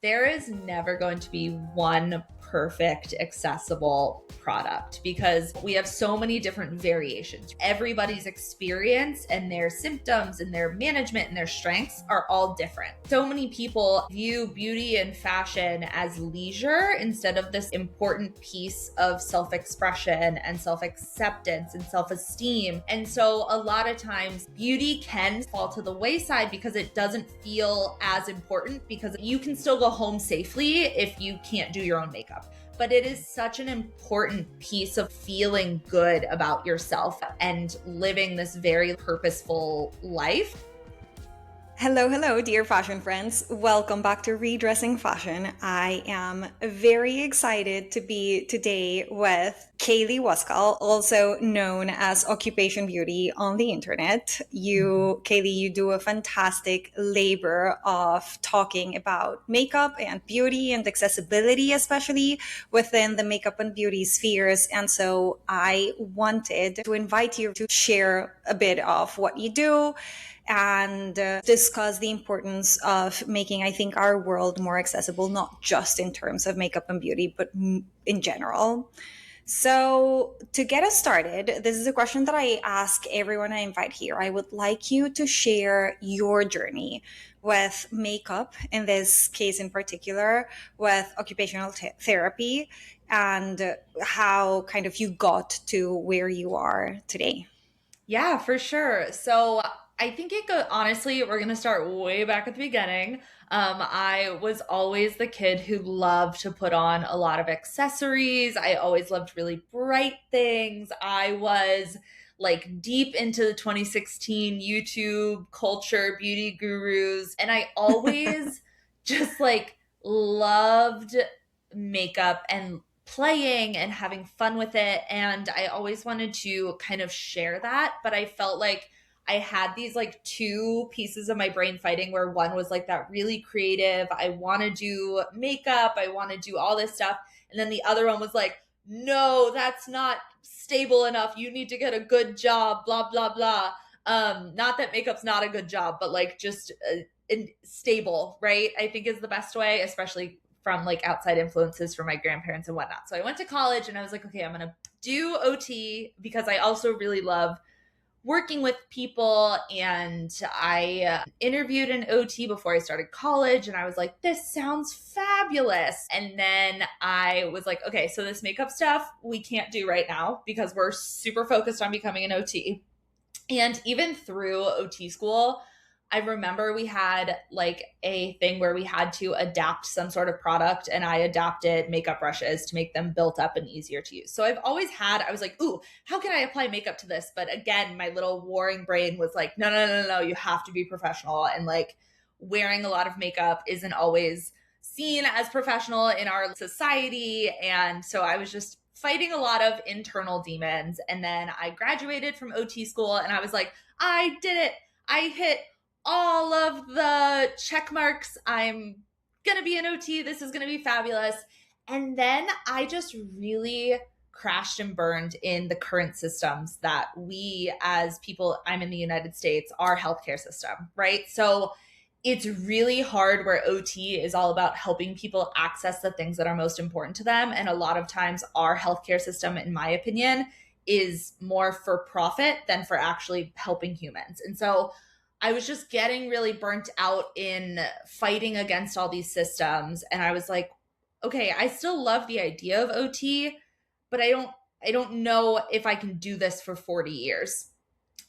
there is never going to be one perfect, accessible product because we have so many different variations. Everybody's experience and their symptoms and their management and their strengths are all different. So many people view beauty and fashion as leisure instead of this important piece of self-expression and self-acceptance and self-esteem. And so a lot of times beauty can fall to the wayside because it doesn't feel as important, because you can still go home safely if you can't do your own makeup. But it is such an important piece of feeling good about yourself and living this very purposeful life. Hello, dear fashion friends. Welcome back to Redressing Fashion. I am very excited to be today with Kailey Waskall, also known as Occupation Beauty on the internet. Kailey, you do a fantastic labor of talking about makeup and beauty and accessibility, especially within the makeup and beauty spheres. And so I wanted to invite you to share a bit of what you do and discuss the importance of making, I think, our world more accessible, not just in terms of makeup and beauty, but in general. So to get us started, this is a question that I ask everyone I invite here. I would like you to share your journey with makeup, in this case in particular, with occupational therapy, and how kind of you got to where you are today. Yeah, for sure. So I think honestly, we're going to start way back at the beginning. I was always the kid who loved to put on a lot of accessories. I always loved really bright things. I was like deep into the 2016 YouTube culture, beauty gurus. And I always just like loved makeup and playing and having fun with it. And I always wanted to kind of share that, but I felt like I had these like two pieces of my brain fighting, where one was like that really creative, I want to do makeup, I want to do all this stuff. And then the other one was like, no, that's not stable enough. You need to get a good job, blah, blah, blah. Not that makeup's not a good job, but like just stable, right? I think is the best way, especially from like outside influences from my grandparents and whatnot. So I went to college and I was like, okay, I'm going to do OT because I also really love working with people. And I interviewed an OT before I started college and I was like, this sounds fabulous. And then I was like, okay, so this makeup stuff we can't do right now because we're super focused on becoming an OT. And even through OT school, I remember we had like a thing where we had to adapt some sort of product, and I adapted makeup brushes to make them built up and easier to use. So I was like, ooh, how can I apply makeup to this? But again, my little warring brain was like, no, you have to be professional. And like wearing a lot of makeup isn't always seen as professional in our society. And so I was just fighting a lot of internal demons. And then I graduated from OT school and I was like, I did it. I hit all of the check marks. I'm going to be an OT. This is going to be fabulous. And then I just really crashed and burned in the current systems that we as people, I'm in the United States, our healthcare system, right? So it's really hard where OT is all about helping people access the things that are most important to them. And a lot of times our healthcare system, in my opinion, is more for profit than for actually helping humans. And so I was just getting really burnt out in fighting against all these systems. And I was like, okay, I still love the idea of OT, but I don't know if I can do this for 40 years.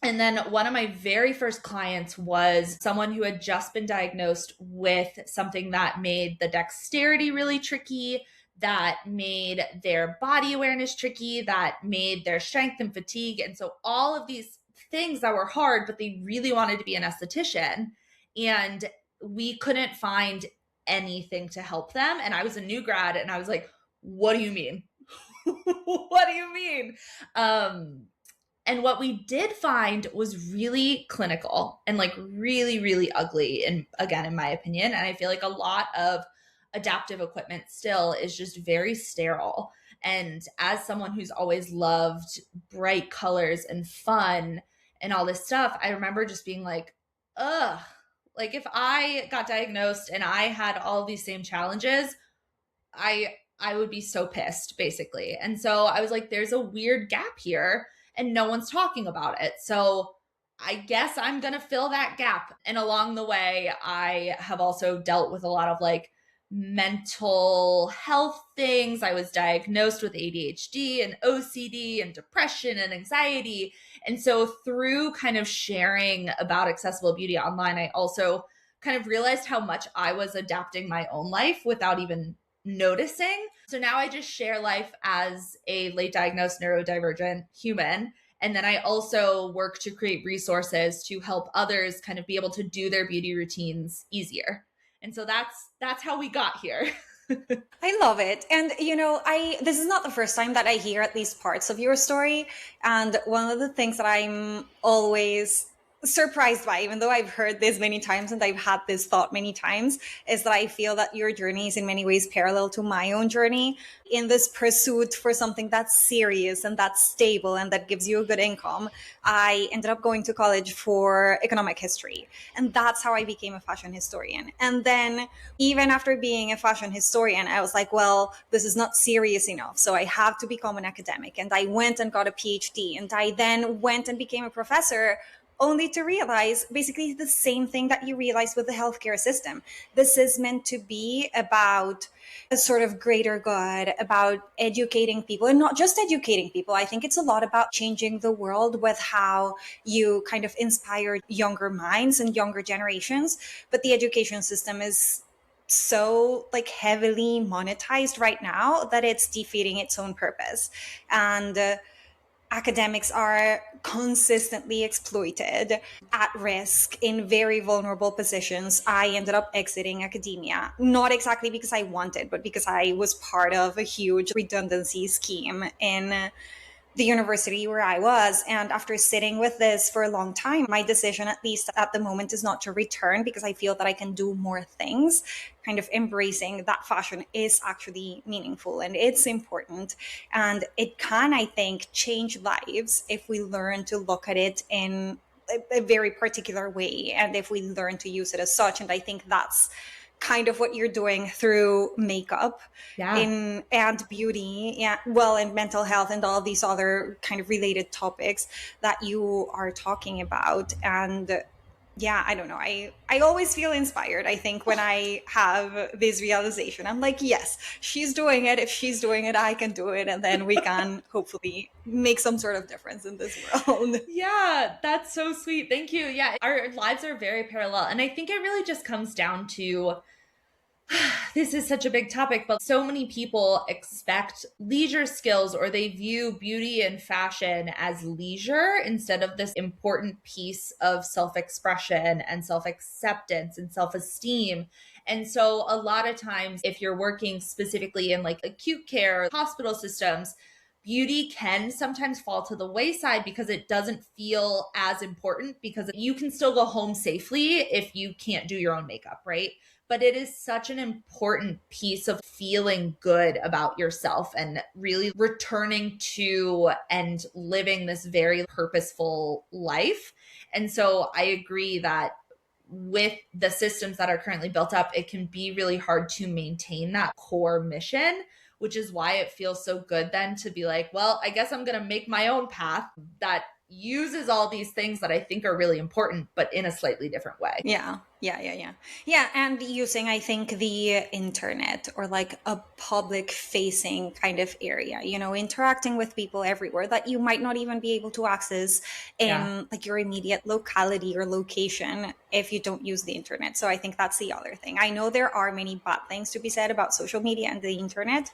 And then one of my very first clients was someone who had just been diagnosed with something that made the dexterity really tricky, that made their body awareness tricky, that made their strength and fatigue. And so all of these things that were hard, but they really wanted to be an esthetician. And we couldn't find anything to help them. And I was a new grad and I was like, what do you mean? What do you mean? And what we did find was really clinical and like really, really ugly. And again, in my opinion, and I feel like a lot of adaptive equipment still is just very sterile. And as someone who's always loved bright colors and fun and all this stuff, I remember just being like, ugh, Like if I got diagnosed and I had all these same challenges, I would be so pissed basically. And so I was like, there's a weird gap here and no one's talking about it. So I guess I'm going to fill that gap. And along the way, I have also dealt with a lot of like mental health things. I was diagnosed with ADHD and OCD and depression and anxiety. And so through kind of sharing about accessible beauty online, I also kind of realized how much I was adapting my own life without even noticing. So now I just share life as a late diagnosed neurodivergent human. And then I also work to create resources to help others kind of be able to do their beauty routines easier. And so that's how we got here. I love it. And I this is not the first time that I hear at least parts of your story. And one of the things that I'm always surprised by, even though I've heard this many times and I've had this thought many times, is that I feel that your journey is in many ways parallel to my own journey in this pursuit for something that's serious and that's stable and that gives you a good income. I ended up going to college for economic history, and that's how I became a fashion historian. And then even after being a fashion historian, I was like, well, this is not serious enough. So I have to become an academic. And I went and got a PhD. And I then went and became a professor, only to realize basically the same thing that you realize with the healthcare system. This is meant to be about a sort of greater good, about educating people, and not just educating people. I think it's a lot about changing the world with how you kind of inspire younger minds and younger generations. But the education system is so like heavily monetized right now that it's defeating its own purpose. And academics are consistently exploited, at risk, in very vulnerable positions. I ended up exiting academia, not exactly because I wanted, but because I was part of a huge redundancy scheme in the university where I was. And after sitting with this for a long time, my decision, at least at the moment, is not to return because I feel that I can do more things. Kind of embracing that fashion is actually meaningful and it's important. And it can, I think, change lives if we learn to look at it in a very particular way and if we learn to use it as such. And I think that's kind of what you're doing through makeup Yeah. in and beauty, yeah, well, and mental health and all these other kind of related topics that you are talking about. And yeah, I don't know, I always feel inspired, I think, when I have this realization. I'm like, yes, she's doing it. If she's doing it, I can do it, and then we can hopefully make some sort of difference in this world. Yeah, that's so sweet. Thank you. Yeah, our lives are very parallel. And I think it really just comes down to this is such a big topic, but so many people expect leisure skills or they view beauty and fashion as leisure instead of this important piece of self expression and self acceptance and self esteem. And so, a lot of times, if you're working specifically in like acute care, hospital systems, beauty can sometimes fall to the wayside because it doesn't feel as important because you can still go home safely if you can't do your own makeup, right? But it is such an important piece of feeling good about yourself and really returning to and living this very purposeful life. And so I agree that with the systems that are currently built up, it can be really hard to maintain that core mission, which is why it feels so good then to be like, well, I guess I'm going to make my own path that uses all these things that I think are really important, but in a slightly different way. Yeah, and using, I think, the internet or like a public facing kind of area, interacting with people everywhere that you might not even be able to access Yeah. in like your immediate locality or location if you don't use the internet. So I think that's the other thing. I know there are many bad things to be said about social media and the internet,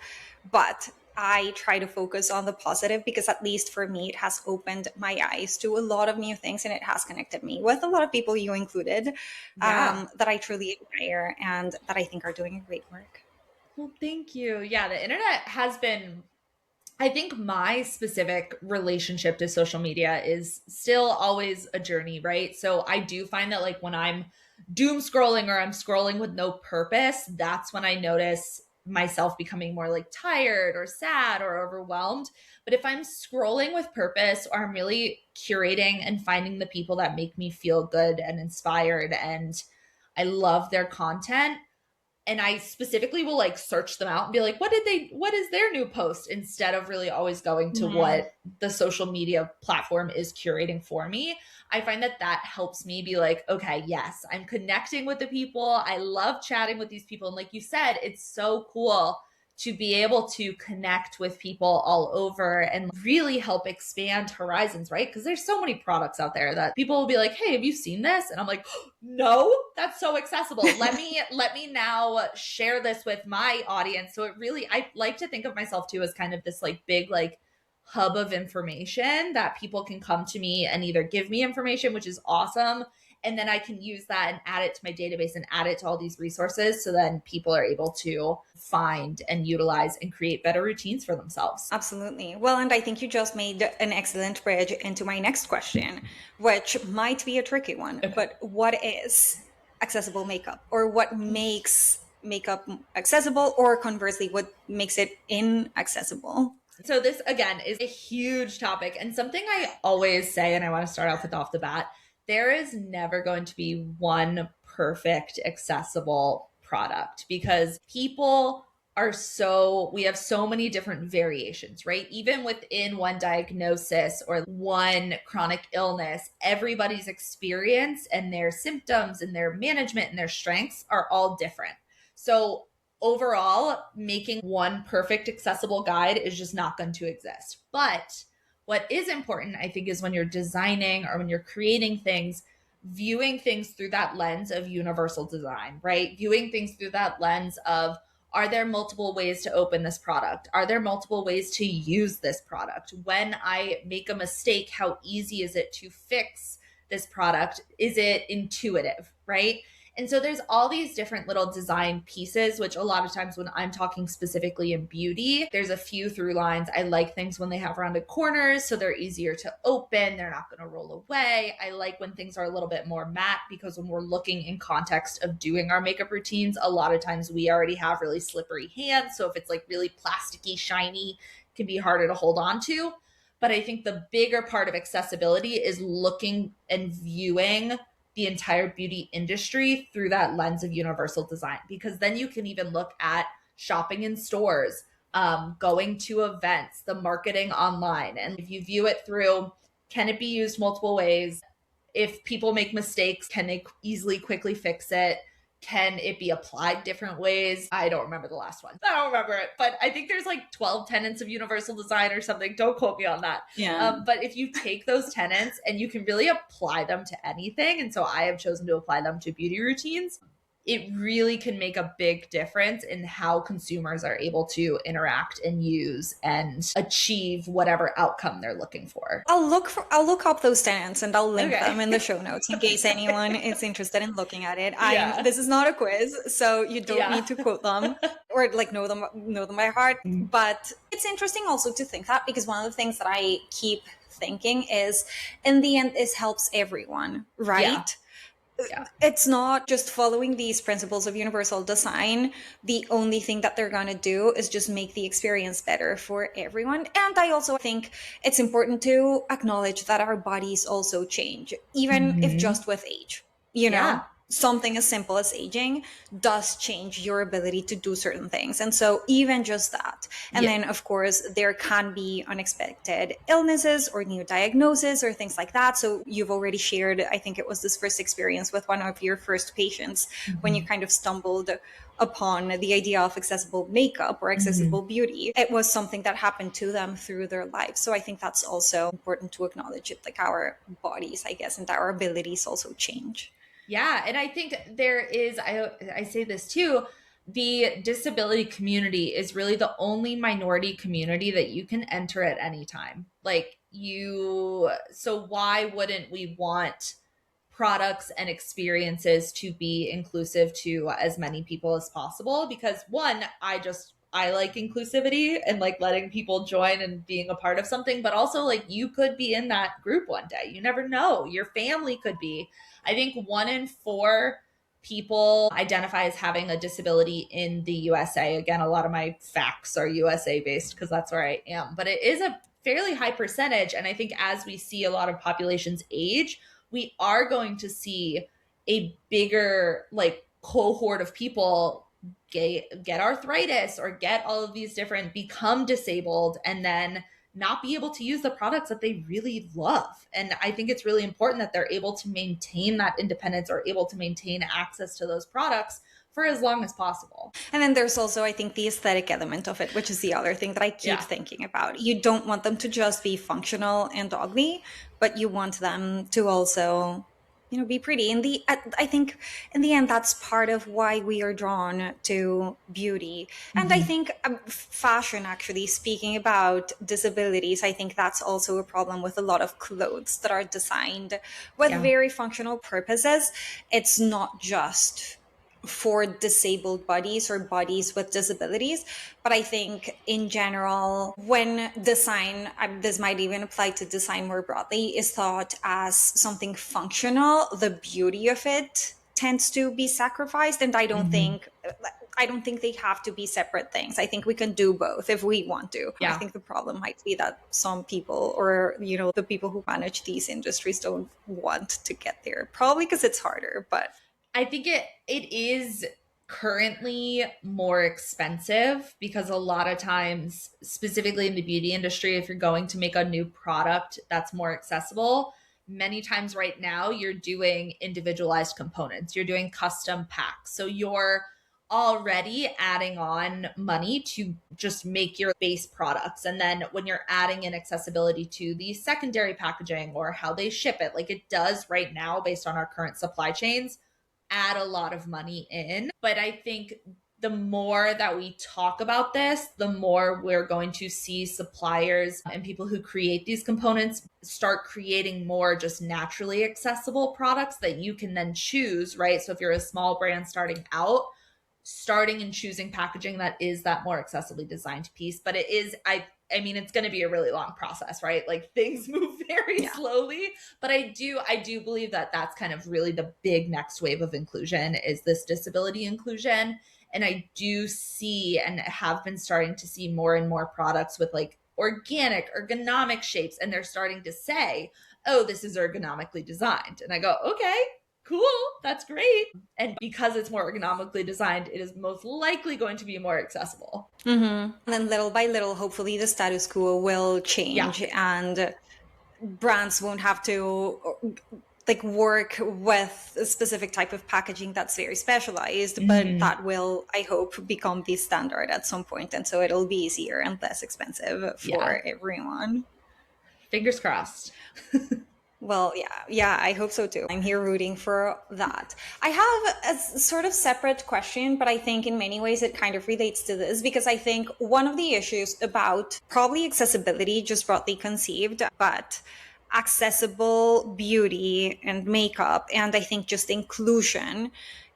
but I try to focus on the positive because, at least for me, it has opened my eyes to a lot of new things and it has connected me with a lot of people, you included, Yeah. that I truly admire and that I think are doing great work. Well, thank you. Yeah, the internet has been, I think my specific relationship to social media is still always a journey, right? So I do find that like when I'm doom scrolling or I'm scrolling with no purpose, that's when I notice myself becoming more like tired or sad or overwhelmed. But if I'm scrolling with purpose or I'm really curating and finding the people that make me feel good and inspired and I love their content. And I specifically will like search them out and be like, what is their new post, instead of really always going to Mhm. what the social media platform is curating for me. I find that that helps me be like, okay, yes, I'm connecting with the people. I love chatting with these people. And like you said, it's so cool to be able to connect with people all over and really help expand horizons, right? Because there's so many products out there that people will be like, hey, have you seen this? And I'm like, oh, no, that's so accessible. Let me now share this with my audience. So it really, I like to think of myself too as kind of this like big like hub of information that people can come to me and either give me information, which is awesome, and then I can use that and add it to my database and add it to all these resources, so then people are able to find and utilize and create better routines for themselves. Absolutely. Well, and I think you just made an excellent bridge into my next question, which might be a tricky one. Okay. But what is accessible makeup, or what makes makeup accessible, or conversely, what makes it inaccessible? So this again is a huge topic, and something I always say, and I want to start off with off the bat, there is never going to be one perfect accessible product, because people are so, we have so many different variations, right? Even within one diagnosis or one chronic illness, everybody's experience and their symptoms and their management and their strengths are all different. So overall, making one perfect accessible guide is just not going to exist. But what is important, I think, is when you're designing or when you're creating things, viewing things through that lens of universal design, right? Viewing things through that lens of, are there multiple ways to open this product? Are there multiple ways to use this product? When I make a mistake, how easy is it to fix this product? Is it intuitive, right? And so there's all these different little design pieces, which a lot of times when I'm talking specifically in beauty, there's a few through lines. I like things when they have rounded corners, so they're easier to open. They're not going to roll away. I like when things are a little bit more matte, because when we're looking in context of doing our makeup routines, a lot of times we already have really slippery hands. So if it's like really plasticky, shiny, it can be harder to hold on to. But I think the bigger part of accessibility is looking and viewing the entire beauty industry through that lens of universal design, because then you can even look at shopping in stores, going to events, the marketing online. And if you view it through, can it be used multiple ways? If people make mistakes, can they easily, quickly fix it? Can it be applied different ways? I don't remember the last one. I don't remember it, but I think there's like 12 tenets of universal design or something. Don't quote me on that. Yeah. But if you take those tenets and you can really apply them to anything, and so I have chosen to apply them to beauty routines, it really can make a big difference in how consumers are able to interact and use and achieve whatever outcome they're looking for. I'll look up those tenants and I'll link Okay. them in the show notes in case anyone is interested in looking at it. Yeah. This is not a quiz, so you don't Yeah. need to quote them or like know them by heart. Mm. But it's interesting also to think that, because one of the things that I keep thinking is, in the end, this helps everyone, right? Yeah. Yeah. It's not just following these principles of universal design. The only thing that they're going to do is just make the experience better for everyone. And I also think it's important to acknowledge that our bodies also change, even if just with age. You know, Yeah. something as simple as aging does change your ability to do certain things. And so even just that. And Yeah. then, of course, there can be unexpected illnesses or new diagnoses or things like that. So you've already shared, I think it was this first experience with one of your first patients when you kind of stumbled upon the idea of accessible makeup or accessible beauty. It was something that happened to them through their life. So I think that's also important to acknowledge it, like our bodies, I guess, and our abilities also change. Yeah. And I think there is, I say this too, the disability community is really the only minority community that you can enter at any time. Like so why wouldn't we want products and experiences to be inclusive to as many people as possible? Because one, I like inclusivity and like letting people join and being a part of something, but also like you could be in that group one day. You never know. Your family could be. I think 1 in 4 people identify as having a disability in the USA. Again, a lot of my facts are USA based because that's where I am, but it is a fairly high percentage. And I think as we see a lot of populations age, we are going to see a bigger like cohort of people get arthritis or get all of these different, become disabled, and then not be able to use the products that they really love. And I think it's really important that they're able to maintain that independence or able to maintain access to those products for as long as possible. And then there's also, I think, the aesthetic element of it, which is the other thing that I keep thinking about. You don't want them to just be functional and ugly, but you want them to also, be pretty. I think in the end, that's part of why we are drawn to beauty. And I think fashion, actually, speaking about disabilities, I think that's also a problem with a lot of clothes that are designed with very functional purposes. It's not just for disabled bodies or bodies with disabilities. But I think in general, when design, this might even apply to design more broadly, is thought as something functional, the beauty of it tends to be sacrificed. And I don't think they have to be separate things. I think we can do both if we want to. I think the problem might be that some people, or the people who manage these industries, don't want to get there, probably because it's harder. But I think it is currently more expensive because a lot of times, specifically in the beauty industry, if you're going to make a new product that's more accessible, many times right now you're doing individualized components, you're doing custom packs. So you're already adding on money to just make your base products. And then when you're adding in accessibility to the secondary packaging or how they ship it, like it does right now based on our current supply chains, add a lot of money in. But I think the more that we talk about this, the more we're going to see suppliers and people who create these components start creating more just naturally accessible products that you can then choose, right? So if you're a small brand starting out, starting and choosing packaging that is that more accessibly designed piece. But it is, I mean, it's going to be a really long process, right? Like things move very slowly, but I do believe that that's kind of really the big next wave of inclusion is this disability inclusion. And I do see and have been starting to see more and more products with like organic, ergonomic shapes. And they're starting to say, oh, this is ergonomically designed. And I go, okay, cool, that's great. And because it's more ergonomically designed, it is most likely going to be more accessible. And then little by little, hopefully the status quo will change and brands won't have to like work with a specific type of packaging that's very specialized, but that will, I hope, become the standard at some point. And so it'll be easier and less expensive for everyone. Fingers crossed. Well, yeah, I hope so too. I'm here rooting for that. I have a sort of separate question, but I think in many ways it kind of relates to this because I think one of the issues about probably accessibility, just broadly conceived, but accessible beauty and makeup, and I think just inclusion,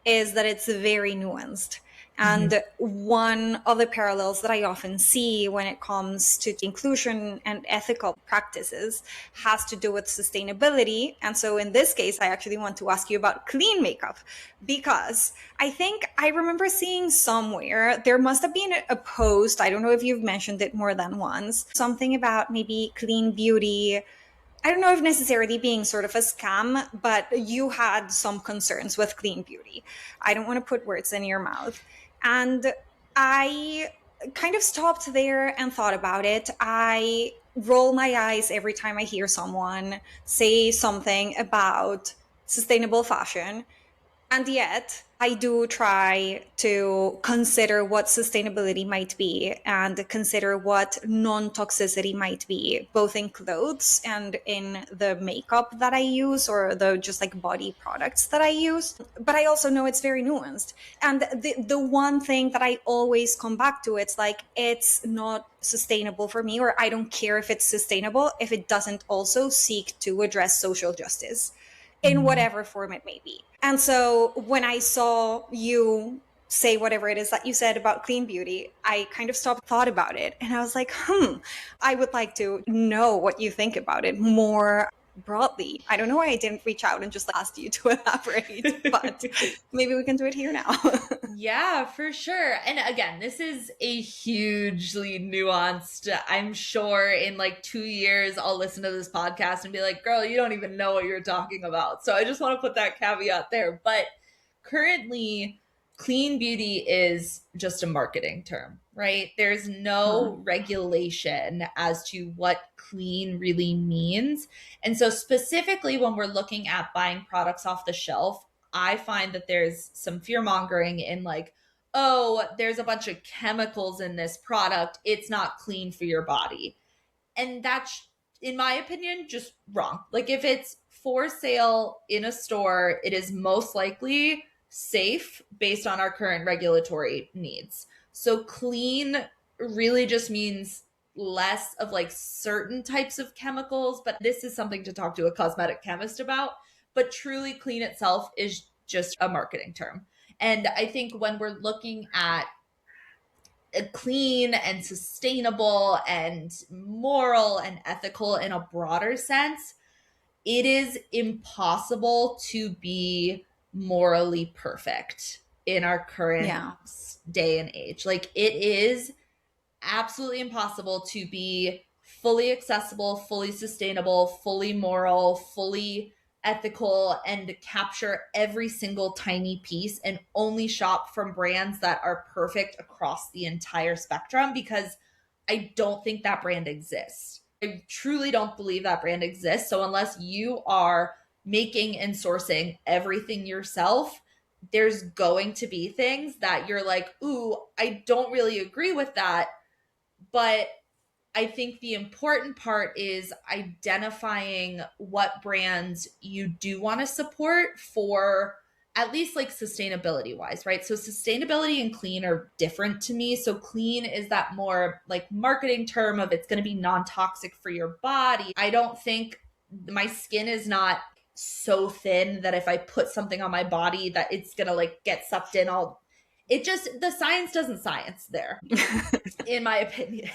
is that it's very nuanced. And one of the parallels that I often see when it comes to inclusion and ethical practices has to do with sustainability. And so in this case, I actually want to ask you about clean makeup, because I think I remember seeing somewhere, there must have been a post, I don't know if you've mentioned it more than once, something about maybe clean beauty. I don't know if necessarily being sort of a scam, but you had some concerns with clean beauty. I don't want to put words in your mouth. And I kind of stopped there and thought about it. I roll my eyes every time I hear someone say something about sustainable fashion. And yet, I do try to consider what sustainability might be and consider what non-toxicity might be, both in clothes and in the makeup that I use or the just like body products that I use. But I also know it's very nuanced. And the one thing that I always come back to, it's like, it's not sustainable for me, or I don't care if it's sustainable if it doesn't also seek to address social justice in whatever form it may be. And so when I saw you say whatever it is that you said about clean beauty, I kind of thought about it. And I was like, I would like to know what you think about it more broadly. I don't know why I didn't reach out and just ask you to elaborate, but maybe we can do it here now. Yeah, for sure. And again, this is a hugely nuanced. I'm sure in like 2 years, I'll listen to this podcast and be like, girl, you don't even know what you're talking about. So I just want to put that caveat there. But currently, clean beauty is just a marketing term, right? There's no regulation as to what clean really means. And so, specifically, when we're looking at buying products off the shelf, I find that there's some fear mongering in like, oh, there's a bunch of chemicals in this product. It's not clean for your body. And that's, in my opinion, just wrong. Like, if it's for sale in a store, it is most likely safe based on our current regulatory needs. So, clean really just means less of like certain types of chemicals, but this is something to talk to a cosmetic chemist about. But truly clean itself is just a marketing term. And I think when we're looking at clean and sustainable and moral and ethical in a broader sense, it is impossible to be morally perfect in our current Yeah. day and age. Like, it is absolutely impossible to be fully accessible, fully sustainable, fully moral, fully ethical, and capture every single tiny piece and only shop from brands that are perfect across the entire spectrum, because I don't think that brand exists. I truly don't believe that brand exists. So unless you are making and sourcing everything yourself, there's going to be things that you're like, ooh, I don't really agree with that. But I think the important part is identifying what brands you do want to support for at least like sustainability wise, right? So sustainability and clean are different to me. So clean is that more like marketing term of it's going to be non-toxic for your body. I don't think my skin is not so thin that if I put something on my body that it's going to like get sucked in all. It just, the science doesn't science there, in my opinion.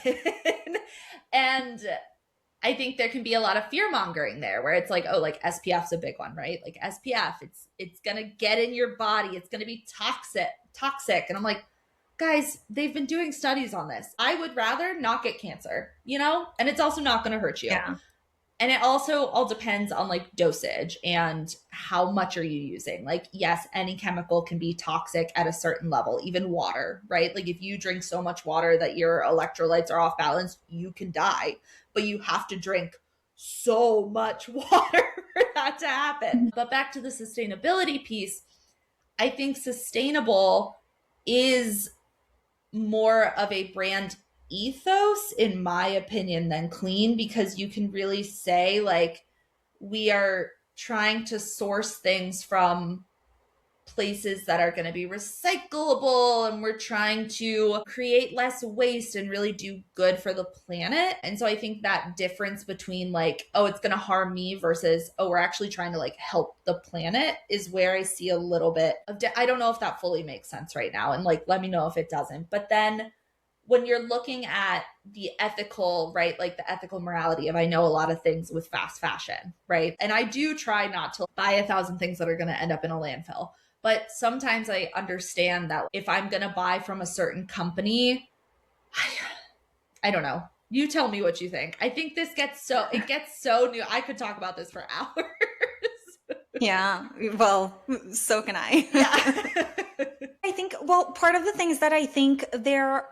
And I think there can be a lot of fear mongering there where it's like, oh, like SPF's a big one, right? Like SPF, it's gonna get in your body, it's gonna be toxic. And I'm like, guys, they've been doing studies on this. I would rather not get cancer, and it's also not gonna hurt you. Yeah. And it also all depends on like dosage and how much are you using. Like, yes, any chemical can be toxic at a certain level, even water, right? Like if you drink so much water that your electrolytes are off balance, you can die, but you have to drink so much water for that to happen. But back to the sustainability piece, I think sustainable is more of a brand ethos, in my opinion, than clean, because you can really say, like, we are trying to source things from places that are going to be recyclable, and we're trying to create less waste and really do good for the planet. And so I think that difference between like, oh, it's going to harm me versus, oh, we're actually trying to like help the planet is where I see a little bit of I don't know if that fully makes sense right now, and like let me know if it doesn't. But then when you're looking at the ethical, right, like the ethical morality of, I know a lot of things with fast fashion, right? And I do try not to buy 1,000 things that are going to end up in a landfill. But sometimes I understand that if I'm going to buy from a certain company, I don't know. You tell me what you think. I think this it gets so new. I could talk about this for hours. Yeah, well, so can I. Yeah. I think, well, part of the things that I think there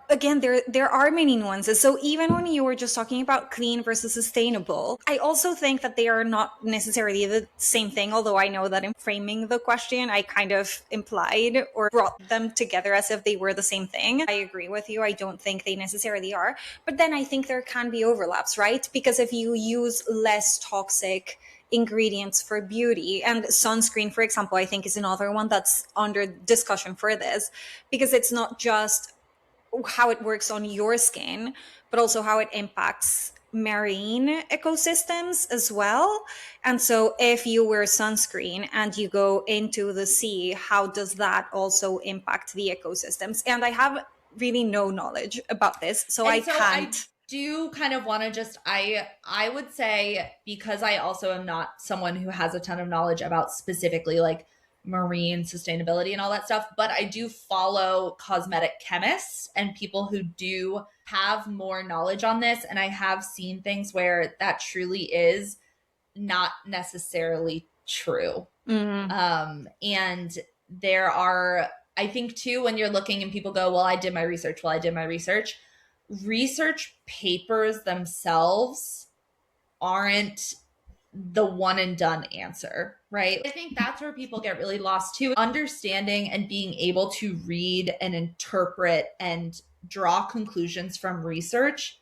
are many nuances. So even when you were just talking about clean versus sustainable, I also think that they are not necessarily the same thing, although I know that in framing the question, I kind of implied or brought them together as if they were the same thing. I agree with you. I don't think they necessarily are. But then I think there can be overlaps, right? Because if you use less toxic ingredients for beauty, and sunscreen, for example, I think is another one that's under discussion for this, because it's not just how it works on your skin, but also how it impacts marine ecosystems as well. And so if you wear sunscreen and you go into the sea, how does that also impact the ecosystems? And I have really no knowledge about this, so And I so can't. do kind of want to just I would say, because I also am not someone who has a ton of knowledge about specifically like marine sustainability and all that stuff, but I do follow cosmetic chemists and people who do have more knowledge on this, and I have seen things where that truly is not necessarily true. And there are, I think too, when you're looking and people go, well, I did my research. Well, I did my research. Research papers themselves aren't the one and done answer, right? I think that's where people get really lost too. Understanding and being able to read and interpret and draw conclusions from research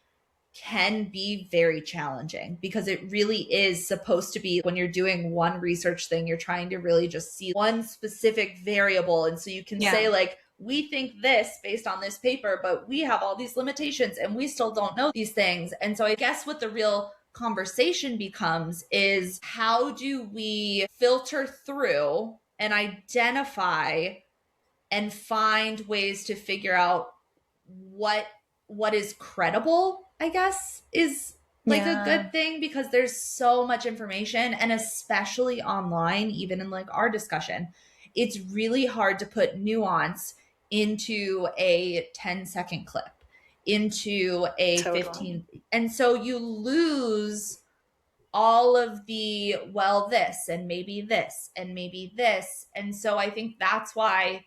can be very challenging, because it really is supposed to be, when you're doing one research thing, you're trying to really just see one specific variable. And so you can say like, we think this based on this paper, but we have all these limitations and we still don't know these things. And so I guess what the real conversation becomes is, how do we filter through and identify and find ways to figure out what is credible, I guess, is like a good thing, because there's so much information, and especially online, even in like our discussion, it's really hard to put nuance into a 10-second clip, into a 15, and so you lose all of the, well, this and maybe this and maybe this. And so I think that's why,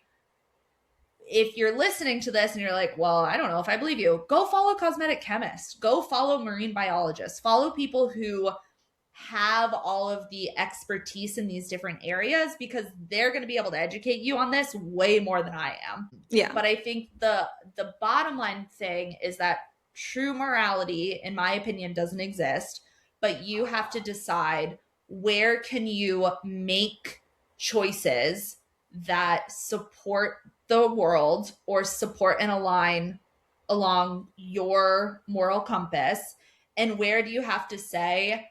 if you're listening to this and you're like, well, I don't know if I believe you, go follow cosmetic chemists, go follow marine biologists, follow people who have all of the expertise in these different areas, because they're going to be able to educate you on this way more than I am. Yeah. But I think the bottom line thing is that true morality, in my opinion, doesn't exist, but you have to decide, where can you make choices that support the world or support and align along your moral compass, and where do you have to say,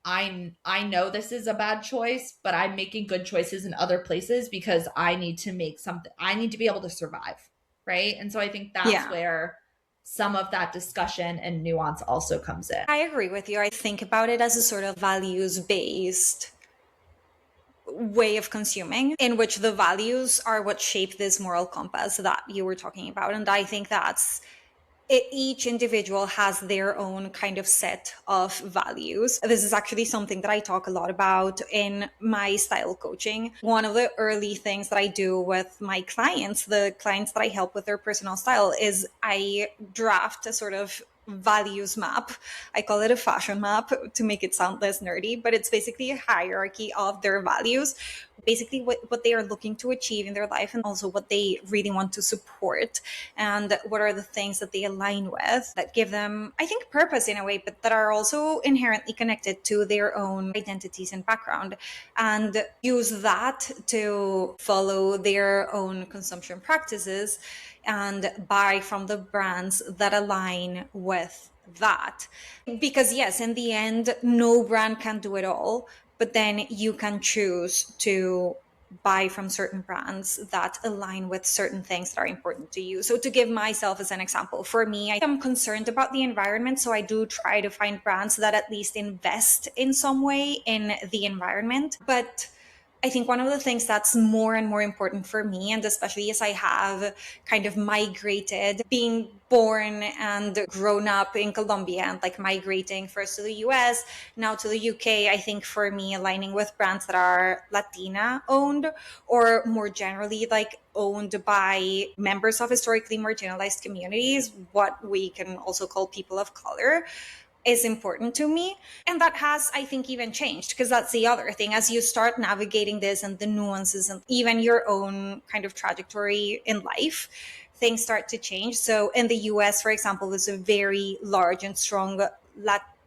I know this is a bad choice, but I'm making good choices in other places because I need to make something, I need to be able to survive, right? And so I think that's where some of that discussion and nuance also comes in. I agree with you. I think about it as a sort of values-based way of consuming, in which the values are what shape this moral compass that you were talking about. And I think that's each individual has their own kind of set of values. This is actually something that I talk a lot about in my style coaching. One of the early things that I do with my clients, the clients that I help with their personal style, is I draft a sort of values map. I call it a fashion map to make it sound less nerdy, but it's basically a hierarchy of their values, basically what they are looking to achieve in their life, and also what they really want to support, and what are the things that they align with that give them, I think, purpose in a way, but that are also inherently connected to their own identities and background, and use that to follow their own consumption practices and buy from the brands that align with that. Because yes, in the end, no brand can do it all, but then you can choose to buy from certain brands that align with certain things that are important to you. So to give myself as an example, for me, I am concerned about the environment, so I do try to find brands that at least invest in some way in the environment. But I think one of the things that's more and more important for me, and especially as I have kind of migrated, being born and grown up in Colombia and like migrating first to the US, now to the UK, I think for me, aligning with brands that are Latina owned, or more generally like owned by members of historically marginalized communities, what we can also call people of color, is important to me. And that has, I think, even changed, because that's the other thing. As you start navigating this and the nuances and even your own kind of trajectory in life, things start to change. So in the US, for example, there's a very large and strong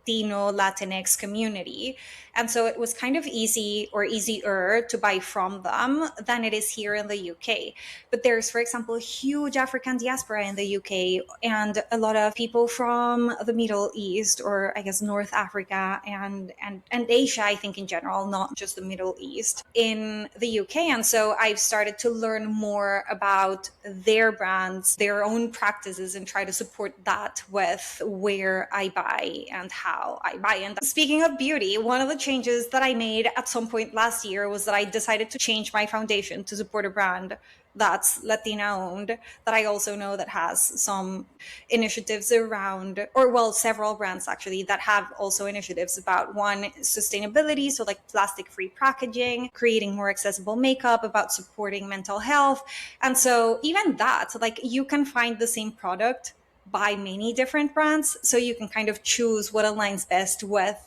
Latino, Latinx community. And so it was kind of easy or easier to buy from them than it is here in the UK. But there's, for example, a huge African diaspora in the UK and a lot of people from the Middle East, or I guess North Africa and Asia, I think in general, not just the Middle East, in the UK. And so I've started to learn more about their brands, their own practices, and try to support that with where I buy and how I buy. And speaking of beauty, one of the changes that I made at some point last year was that I decided to change my foundation to support a brand that's Latina owned, that I also know that has some initiatives around, or well, several brands actually that have also initiatives about, one, sustainability, so like plastic free packaging, creating more accessible makeup, about supporting mental health. And so even that, like, you can find the same product by many different brands, so you can kind of choose what aligns best with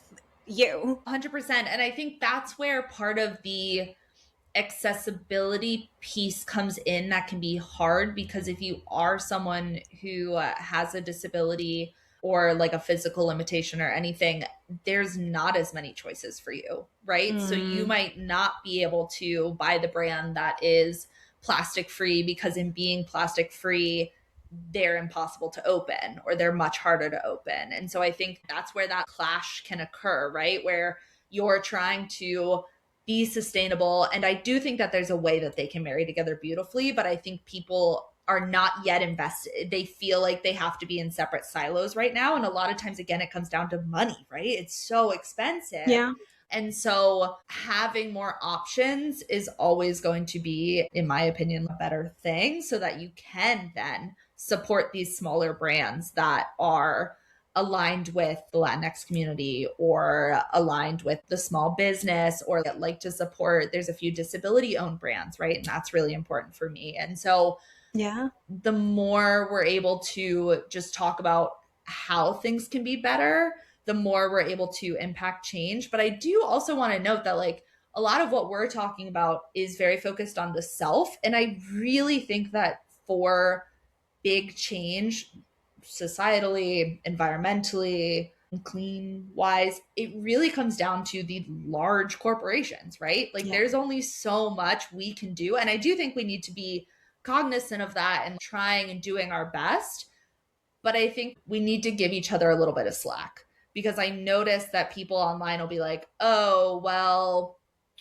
you. 100%. And I think that's where part of the accessibility piece comes in that can be hard, because if you are someone who has a disability or like a physical limitation or anything, there's not as many choices for you, right? So you might not be able to buy the brand that is plastic free, because in being plastic free, they're impossible to open or they're much harder to open. And so I think that's where that clash can occur, right? Where you're trying to be sustainable. And I do think that there's a way that they can marry together beautifully, but I think people are not yet invested. They feel like they have to be in separate silos right now. And a lot of times, again, it comes down to money, right? It's so expensive. Yeah. And so having more options is always going to be, in my opinion, a better thing, so that you can then support these smaller brands that are aligned with the Latinx community or aligned with the small business, or that like to support, there's a few disability owned brands, right? And that's really important for me. And so Yeah. the more we're able to just talk about how things can be better, the more we're able to impact change. But I do also want to note that, like, a lot of what we're talking about is very focused on the self. And I really think that for big change, societally, environmentally, clean wise, it really comes down to the large corporations, right? Like, there's only so much we can do. And I do think we need to be cognizant of that and trying and doing our best. But I think we need to give each other a little bit of slack, because I notice that people online will be like, oh, well,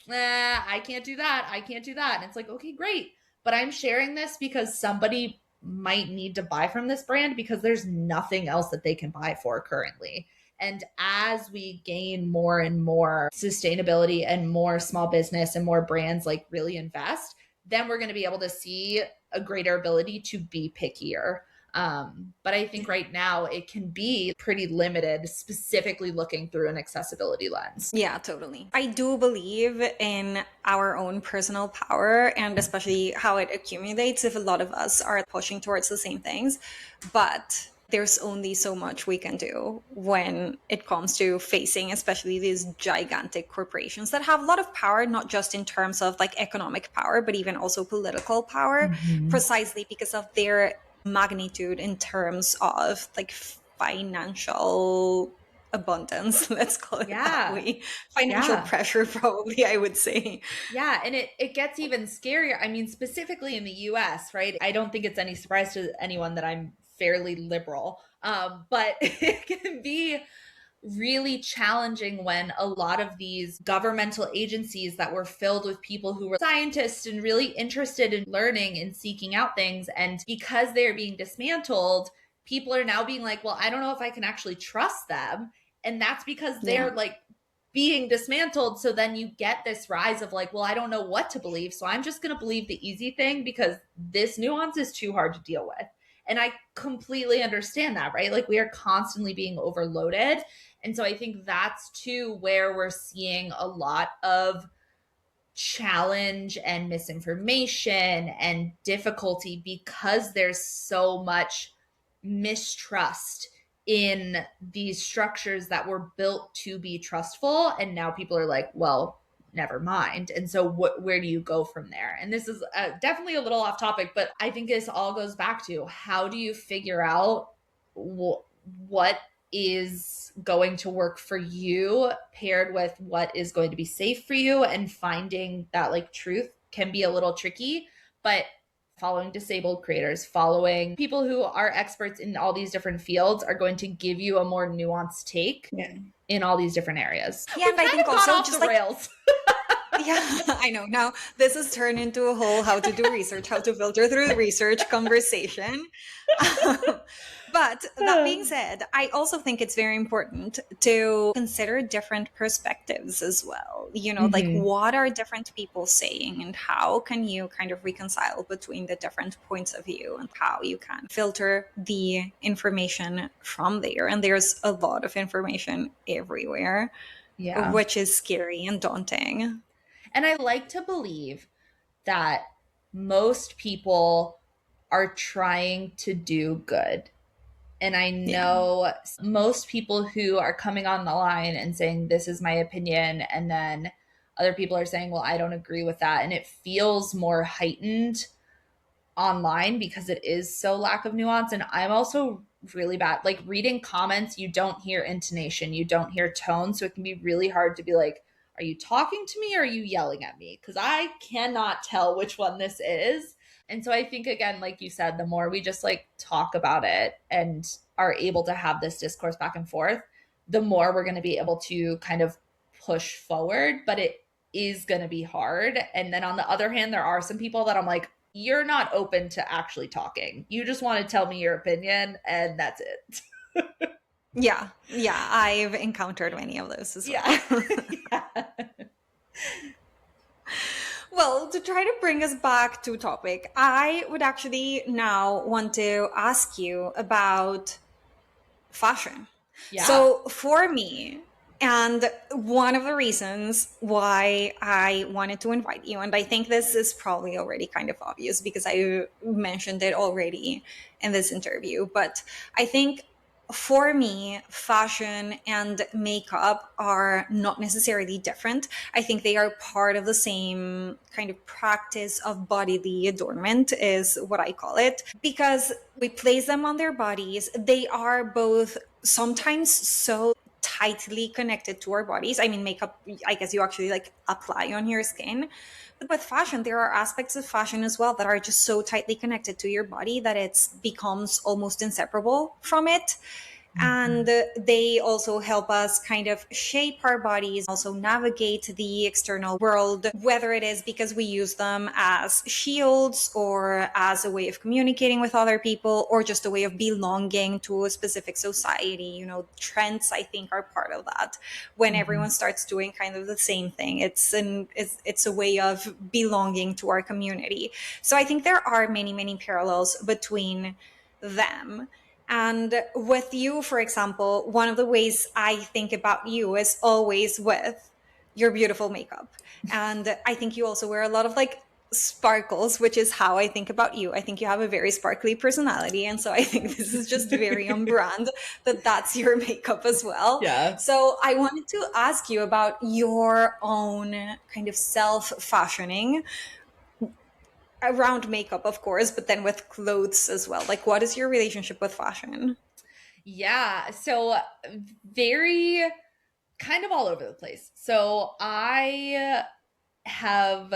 I can't do that. I can't do that. And it's like, okay, great. But I'm sharing this because somebody might need to buy from this brand because there's nothing else that they can buy for currently. And as we gain more and more sustainability and more small business and more brands like really invest, then we're going to be able to see a greater ability to be pickier. But I think right now it can be pretty limited, specifically looking through an accessibility lens. Yeah, totally. I do believe in our own personal power, and especially how it accumulates if a lot of us are pushing towards the same things. But there's only so much we can do when it comes to facing especially these gigantic corporations that have a lot of power, not just in terms of like economic power, but even also political power, precisely because of their magnitude in terms of like financial abundance, let's call it that way. Financial pressure, probably, I would say. Yeah, and it gets even scarier. I mean, specifically in the US, right? I don't think it's any surprise to anyone that I'm fairly liberal. But it can be really challenging when a lot of these governmental agencies that were filled with people who were scientists and really interested in learning and seeking out things, and because they're being dismantled, people are now being like, well, I don't know if I can actually trust them. And that's because they're like being dismantled. So then you get this rise of like, well, I don't know what to believe, so I'm just going to believe the easy thing because this nuance is too hard to deal with. And I completely understand that, right? Like, we are constantly being overloaded. And so I think that's too where we're seeing a lot of challenge and misinformation and difficulty, because there's so much mistrust in these structures that were built to be trustful. And now people are like, well, never mind. And so where do you go from there? And this is definitely a little off topic, but I think this all goes back to, how do you figure out what is going to work for you paired with what is going to be safe for you, and finding that like truth can be a little tricky. But following disabled creators, following people who are experts in all these different fields are going to give you a more nuanced take Yeah. in all these different areas. Yeah, We've and I kind think of gone also off just the like, rails. yeah, I know. Now this has turned into a whole how to do research, how to filter through research conversation. But that being said, I also think it's very important to consider different perspectives as well. You know, like Mm-hmm. what are different people saying, and how can you kind of reconcile between the different points of view, and how you can filter the information from there. And there's a lot of information everywhere, Yeah. which is scary and daunting. And I like to believe that most people are trying to do good. And I Yeah. know most people who are coming on the line and saying, this is my opinion, and then other people are saying, well, I don't agree with that. And it feels more heightened online because it is so lack of nuance. And I'm also really bad, like reading comments, you don't hear intonation, you don't hear tone. So it can be really hard to be like, are you talking to me or are you yelling at me? Because I cannot tell which one this is. And so I think, again, like you said, the more we just like talk about it and are able to have this discourse back and forth, the more we're going to be able to kind of push forward. But it is going to be hard. And then on the other hand, there are some people that I'm like, you're not open to actually talking. You just want to tell me your opinion and that's it. Yeah. Yeah. I've encountered many of those as Yeah. well. Yeah. Well, to try to bring us back to topic, I would actually now want to ask you about fashion. Yeah. So, for me, and one of the reasons why I wanted to invite you, and I think this is probably already kind of obvious because I mentioned it already in this interview, but I think for me, fashion and makeup are not necessarily different. I think they are part of the same kind of practice of bodily adornment, is what I call it, because we place them on their bodies. They are both sometimes so tightly connected to our bodies. I mean, makeup, I guess you actually like apply on your skin. But with fashion, there are aspects of fashion as well that are just so tightly connected to your body that it becomes almost inseparable from it. And they also help us kind of shape our bodies, also navigate the external world, whether it is because we use them as shields or as a way of communicating with other people or just a way of belonging to a specific society. You know, trends, I think, are part of that. When everyone starts doing kind of the same thing, it's a way of belonging to our community. So I think there are many, many parallels between them. And with you, for example, one of the ways I think about you is always with your beautiful makeup. And I think you also wear a lot of like sparkles, which is how I think about you. I think you have a very sparkly personality. And so I think this is just very on brand that that's your makeup as well. Yeah. So I wanted to ask you about your own kind of self fashioning around makeup, of course, but then with clothes as well. Like, what is your relationship with fashion? Yeah. So very kind of all over the place. So I have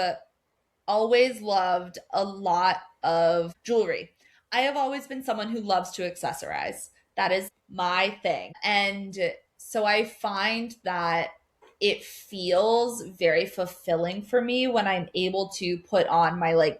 always loved a lot of jewelry. I have always been someone who loves to accessorize. That is my thing. And so I find that it feels very fulfilling for me when I'm able to put on my like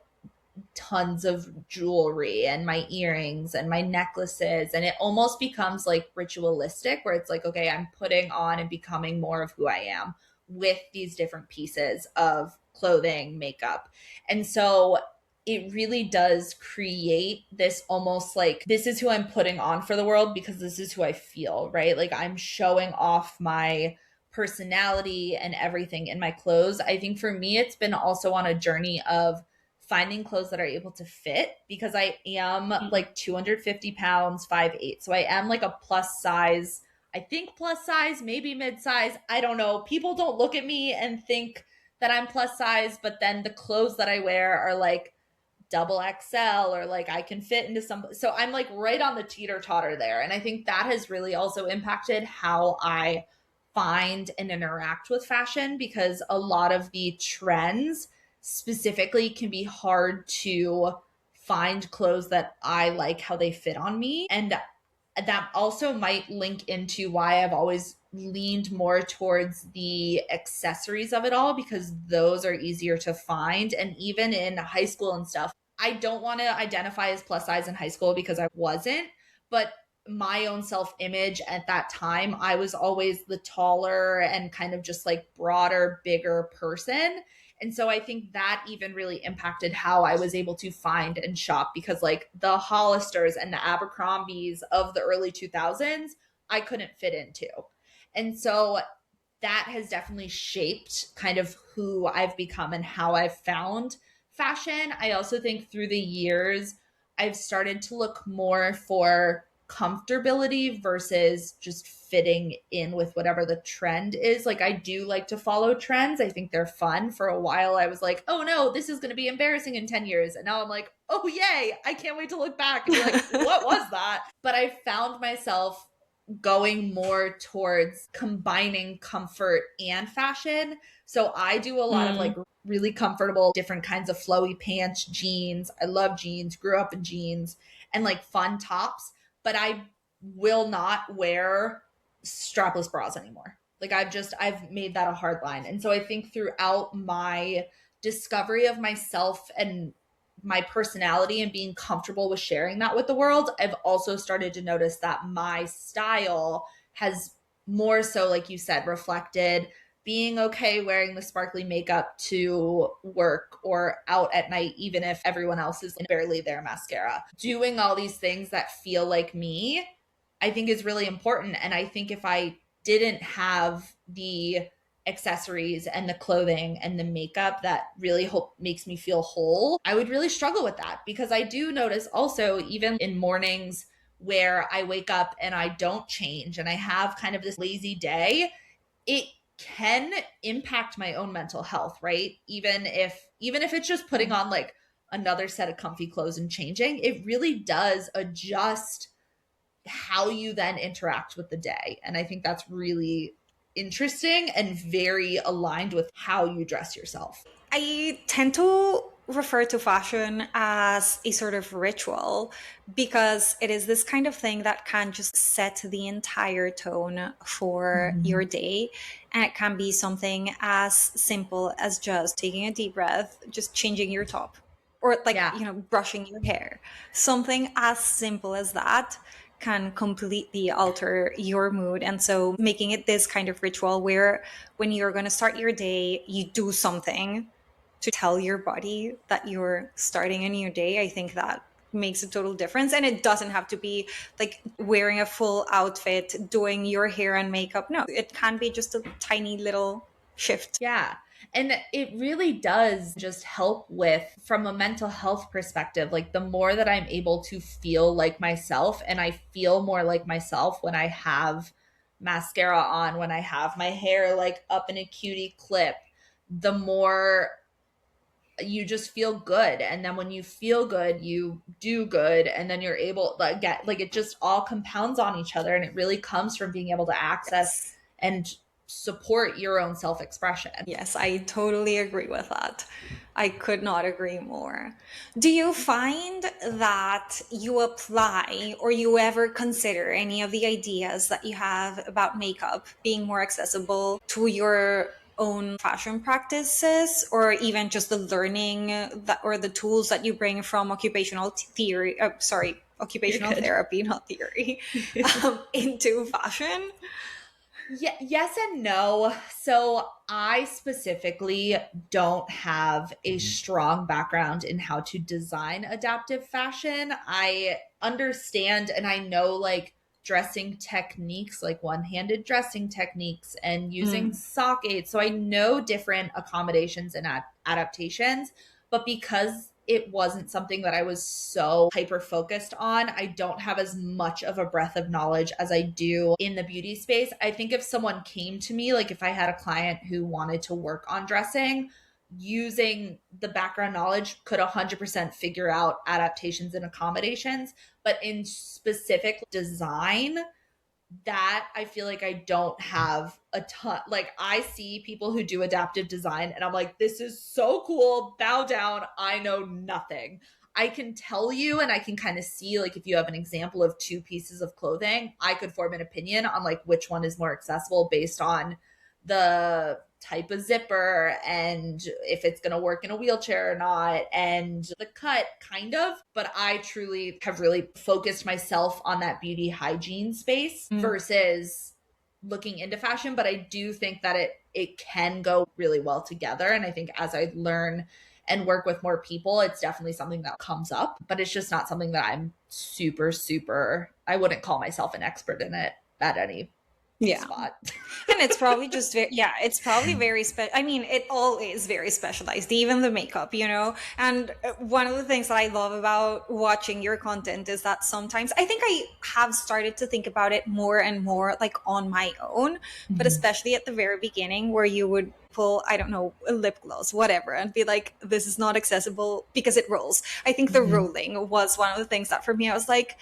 tons of jewelry and my earrings and my necklaces, and it almost becomes like ritualistic where it's like, okay, I'm putting on and becoming more of who I am with these different pieces of clothing, makeup. And so it really does create this almost like, this is who I'm putting on for the world because this is who I feel, right? Like I'm showing off my personality and everything in my clothes. I think for me it's been also on a journey of finding clothes that are able to fit because I am like 250 pounds, 5'8". So I am like a plus size, I think plus size, maybe mid size. I don't know. People don't look at me and think that I'm plus size, but then the clothes that I wear are like double XL, or like I can fit into some. So I'm like right on the teeter totter there. And I think that has really also impacted how I find and interact with fashion, because a lot of the trends specifically can be hard to find clothes that I like how they fit on me. And that also might link into why I've always leaned more towards the accessories of it all, because those are easier to find. And even in high school and stuff, I don't want to identify as plus size in high school because I wasn't, but my own self image at that time, I was always the taller and kind of just like broader, bigger person. And so I think that even really impacted how I was able to find and shop, because like the Hollisters and the Abercrombies of the early 2000s, I couldn't fit into. And so that has definitely shaped kind of who I've become and how I've found fashion. I also think through the years, I've started to look more for comfortability versus just fitting in with whatever the trend is. Like, I do like to follow trends. I think they're fun. For a while, I was like, oh no, this is going to be embarrassing in 10 years. And now I'm like, oh yay, I can't wait to look back and be like, what was that? But I found myself going more towards combining comfort and fashion. So I do a lot of like really comfortable, different kinds of flowy pants, jeans. I love jeans, grew up in jeans, and like fun tops. But I will not wear strapless bras anymore. Like I've made that a hard line. And so I think throughout my discovery of myself and my personality and being comfortable with sharing that with the world, I've also started to notice that my style has more so, like you said, reflected being okay wearing the sparkly makeup to work or out at night, even if everyone else is barely there mascara. Doing all these things that feel like me, I think is really important. And I think if I didn't have the accessories and the clothing and the makeup that really makes me feel whole, I would really struggle with that, because I do notice also, even in mornings where I wake up and I don't change and I have kind of this lazy day, it can impact my own mental health, right? Even if it's just putting on like another set of comfy clothes and changing, it really does adjust how you then interact with the day. And I think that's really interesting and very aligned with how you dress yourself. I tend to refer to fashion as a sort of ritual, because it is this kind of thing that can just set the entire tone for your day. And it can be something as simple as just taking a deep breath, just changing your top, or like, Yeah. brushing your hair. Something as simple as that can completely alter your mood. And so making it this kind of ritual where when you're going to start your day, you do something to tell your body that you're starting a new day, I think that makes a total difference. And it doesn't have to be like wearing a full outfit, doing your hair and makeup. No, it can be just a tiny little shift. Yeah. And it really does just help with, from a mental health perspective, like the more that I'm able to feel like myself, and I feel more like myself when I have mascara on, when I have my hair like up in a cutie clip, the more you just feel good. And then when you feel good, you do good, and then you're able to get, like, it just all compounds on each other, and it really comes from being able to access Yes. and support your own self-expression. Yes, I totally agree with that. I could not agree more. Do you find that you apply or you ever consider any of the ideas that you have about makeup being more accessible to your own fashion practices, or even just the learning that, or the tools that you bring from occupational theory, occupational therapy, not theory, into fashion? Yeah, yes and no. So I specifically don't have a strong background in how to design adaptive fashion. I understand and I know like dressing techniques, like one-handed dressing techniques and using sock aids. So I know different accommodations and adaptations, but because it wasn't something that I was so hyper focused on, I don't have as much of a breadth of knowledge as I do in the beauty space. I think if someone came to me, like if I had a client who wanted to work on dressing, using the background knowledge could 100% figure out adaptations and accommodations, but in specific design, that I feel like I don't have a ton. Like, I see people who do adaptive design and I'm like, this is so cool, bow down, I know nothing. I can tell you, and I can kind of see, like, if you have an example of two pieces of clothing, I could form an opinion on like which one is more accessible based on the type of zipper and if it's going to work in a wheelchair or not and the cut, kind of. But I truly have really focused myself on that beauty hygiene space versus looking into fashion. But I do think that it can go really well together, and I think as I learn and work with more people, it's definitely something that comes up, but it's just not something that I'm super, I wouldn't call myself an expert in it at any spot. And it's probably just it's probably very I mean, it all is very specialized, even the makeup, you know. And one of the things that I love about watching your content is that sometimes I think I have started to think about it more and more like on my own, but especially at the very beginning where you would pull, I don't know, a lip gloss, whatever, and be like, this is not accessible because it rolls. I think the rolling was one of the things that for me, I was like,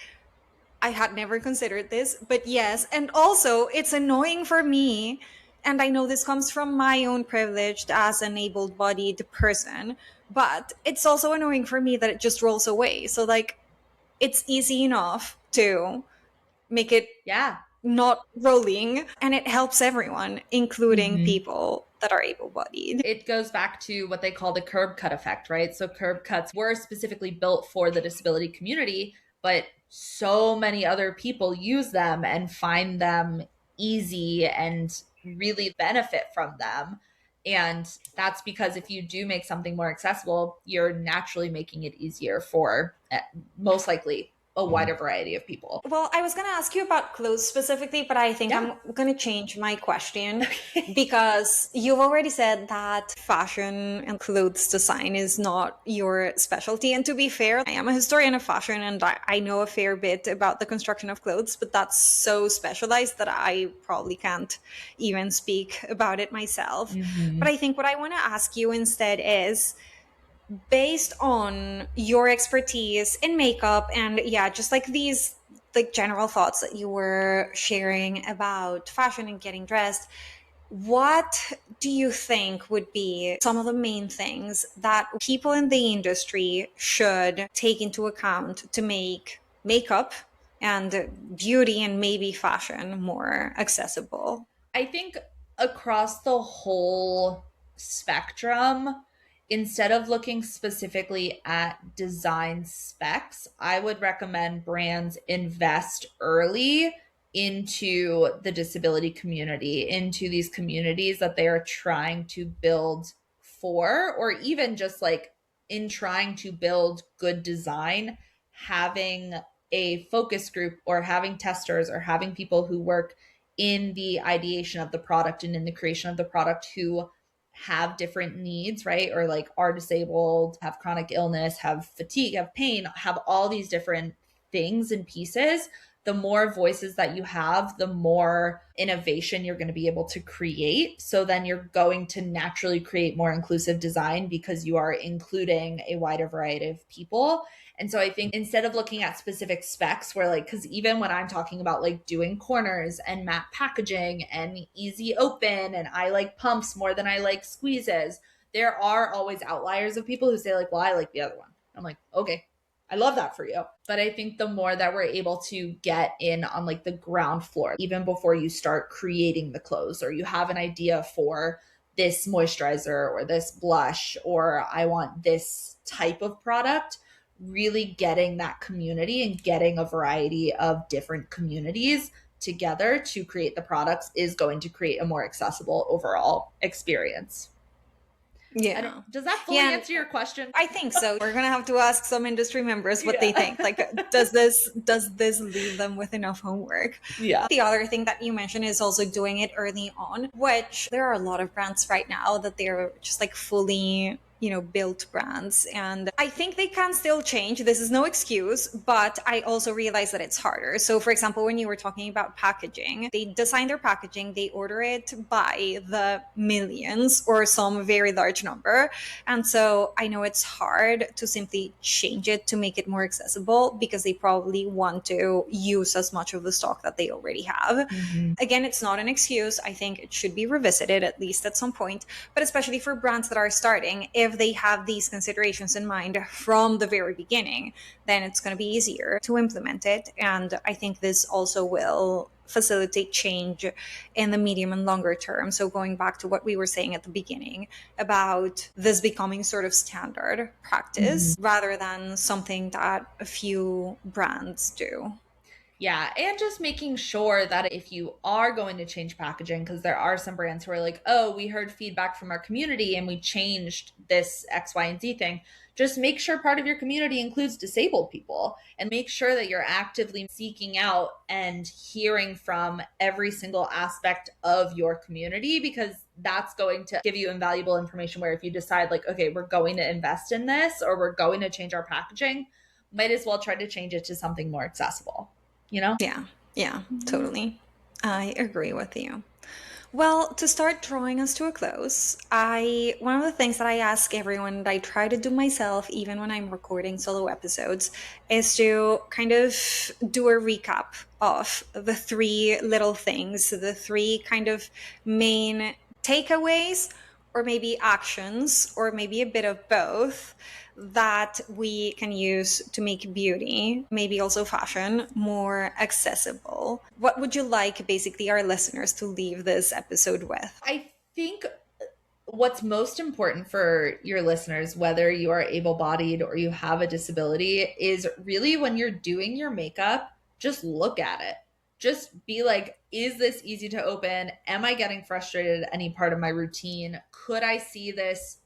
I had never considered this, but yes. And also, it's annoying for me. And I know this comes from my own privilege as an able-bodied person, but it's also annoying for me that it just rolls away. So, like, it's easy enough to make it not rolling, and it helps everyone, including people that are able-bodied. It goes back to what they call the curb cut effect, right? So curb cuts were specifically built for the disability community, but so many other people use them and find them easy and really benefit from them. And that's because if you do make something more accessible, you're naturally making it easier for most likely a wider variety of people. Well, I was going to ask you about clothes specifically, but I think I'm going to change my question because you've already said that fashion and clothes design is not your specialty. And to be fair, I am a historian of fashion and I know a fair bit about the construction of clothes, but that's so specialized that I probably can't even speak about it myself. But I think what I want to ask you instead is, based on your expertise in makeup and just like these like general thoughts that you were sharing about fashion and getting dressed, what do you think would be some of the main things that people in the industry should take into account to make makeup and beauty and maybe fashion more accessible? I think across the whole spectrum, instead of looking specifically at design specs, I would recommend brands invest early into the disability community, into these communities that they are trying to build for, or even just like in trying to build good design, having a focus group or having testers or having people who work in the ideation of the product and in the creation of the product who have different needs, right? Or like are disabled, have chronic illness, have fatigue, have pain, have all these different things and pieces. The more voices that you have, the more innovation you're going to be able to create. So then you're going to naturally create more inclusive design because you are including a wider variety of people. And so I think instead of looking at specific specs where like, because even when I'm talking about like doing corners and matte packaging and easy open, and I like pumps more than I like squeezes, there are always outliers of people who say like, well, I like the other one. I'm like, okay, I love that for you. But I think the more that we're able to get in on like the ground floor, even before you start creating the clothes, or you have an idea for this moisturizer or this blush, or I want this type of product, really getting that community and getting a variety of different communities together to create the products is going to create a more accessible overall experience. Yeah. Does that fully answer your question? I think so. We're gonna have to ask some industry members what they think. Like, does this leave them with enough homework? Yeah. The other thing that you mentioned is also doing it early on, which there are a lot of brands right now that they're just like fully built brands. And I think they can still change. This is no excuse, but I also realize that it's harder. So for example, when you were talking about packaging, they design their packaging, they order it by the millions or some very large number. And so I know it's hard to simply change it to make it more accessible because they probably want to use as much of the stock that they already have. Mm-hmm. Again, it's not an excuse. I think it should be revisited at least at some point, but especially for brands that are starting, if they have these considerations in mind from the very beginning, then it's going to be easier to implement it. And I think this also will facilitate change in the medium and longer term. So going back to what we were saying at the beginning about this becoming sort of standard practice rather than something that a few brands do. Yeah, and just making sure that if you are going to change packaging, because there are some brands who are like, oh, we heard feedback from our community and we changed this X, Y, and Z thing. Just make sure part of your community includes disabled people and make sure that you're actively seeking out and hearing from every single aspect of your community, because that's going to give you invaluable information where if you decide like, okay, we're going to invest in this or we're going to change our packaging, might as well try to change it to something more accessible. Yeah, totally. I agree with you. Well, to start drawing us to a close, one of the things that I ask everyone that I try to do myself, even when I'm recording solo episodes, is to kind of do a recap of the three little things, the three kind of main takeaways, or maybe actions, or maybe a bit of both that we can use to make beauty, maybe also fashion, more accessible. What would you like basically our listeners to leave this episode with? I think what's most important for your listeners, whether you are able bodied or you have a disability, is really when you're doing your makeup, just look at it. Just be like, is this easy to open? Am I getting frustrated at any part of my routine? Could I see this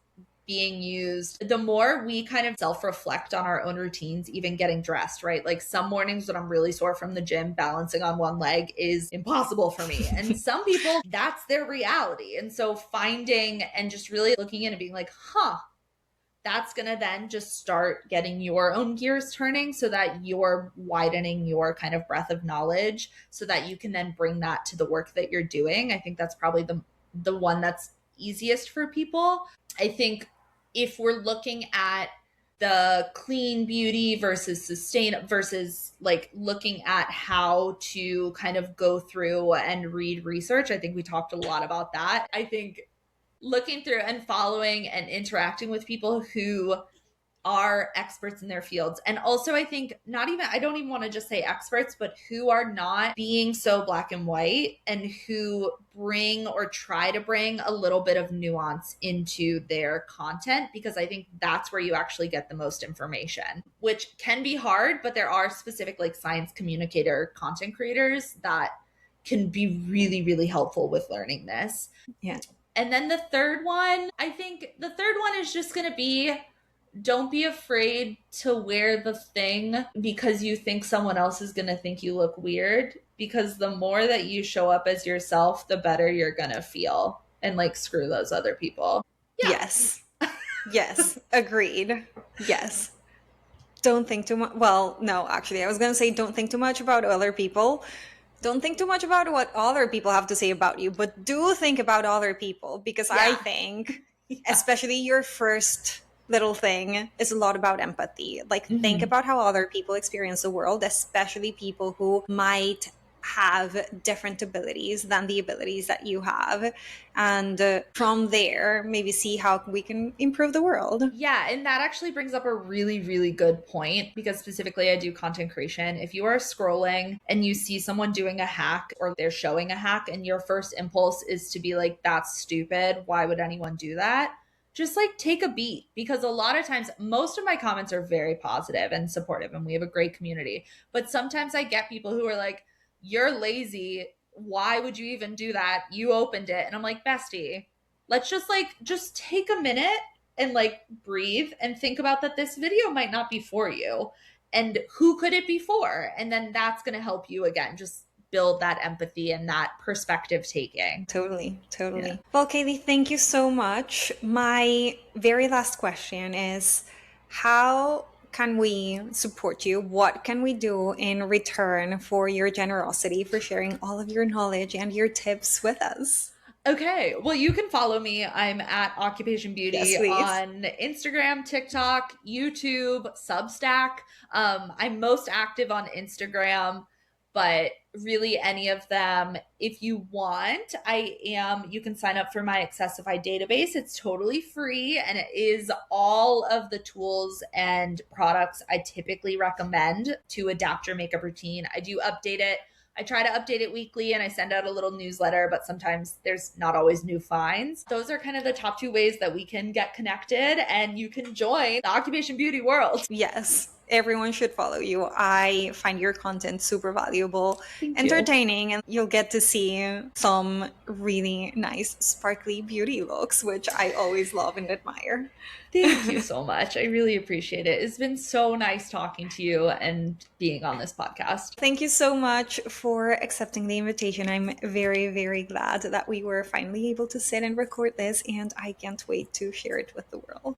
being used? The more we kind of self-reflect on our own routines, even getting dressed, right? Like some mornings when I'm really sore from the gym, balancing on one leg is impossible for me. And some people, that's their reality. And so finding and just really looking in and being like, that's going to then just start getting your own gears turning so that you're widening your kind of breadth of knowledge so that you can then bring that to the work that you're doing. I think that's probably the one that's easiest for people. I think if we're looking at the clean beauty versus sustain versus like looking at how to kind of go through and read research, I think we talked a lot about that. I think looking through and following and interacting with people who are experts in their fields. And also, I think I don't even want to just say experts, but who are not being so black and white and who bring or try to bring a little bit of nuance into their content, because I think that's where you actually get the most information, which can be hard, but there are specific like science communicator content creators that can be really, really helpful with learning this. Yeah. And then the third one is just going to be, don't be afraid to wear the thing because you think someone else is going to think you look weird, because the more that you show up as yourself, the better you're going to feel, and like screw those other people. Yeah. Yes. Agreed. Yes. Don't think too much. Well, no, actually, I was going to say don't think too much about other people. Don't think too much about what other people have to say about you, but do think about other people, because I think especially your first little thing is a lot about empathy. Like think about how other people experience the world, especially people who might have different abilities than the abilities that you have, and from there maybe see how we can improve the world. Yeah, and that actually brings up a really, really good point, because specifically I do content creation. If you are scrolling and you see someone doing a hack or they're showing a hack and your first impulse is to be like, that's stupid, why would anyone do that? Just like take a beat, because a lot of times most of my comments are very positive and supportive and we have a great community. But sometimes I get people who are like, you're lazy. Why would you even do that? You opened it. And I'm like, bestie, let's just take a minute and like breathe and think about that this video might not be for you. And who could it be for? And then that's going to help you again, just build that empathy and that perspective taking. Totally. Yeah. Well, Kailey, thank you so much. My very last question is, how can we support you? What can we do in return for your generosity, for sharing all of your knowledge and your tips with us? Okay, well, you can follow me. I'm at Occupation Yes, Beauty please. on Instagram, TikTok, YouTube, Substack. I'm most active on Instagram, but really any of them, if you want, you can sign up for my Accessify database. It's totally free and it is all of the tools and products I typically recommend to adapt your makeup routine. I do update it. I try to update it weekly and I send out a little newsletter, but sometimes there's not always new finds. Those are kind of the top two ways that we can get connected and you can join the Occupation Beauty world. Yes, everyone should follow you. I find your content super valuable, Thank you. entertaining, and you'll get to see some really nice, sparkly beauty looks, which I always love and admire. Thank you so much. I really appreciate it. It's been so nice talking to you and being on this podcast. Thank you so much for accepting the invitation. I'm very, very glad that we were finally able to sit and record this, and I can't wait to share it with the world.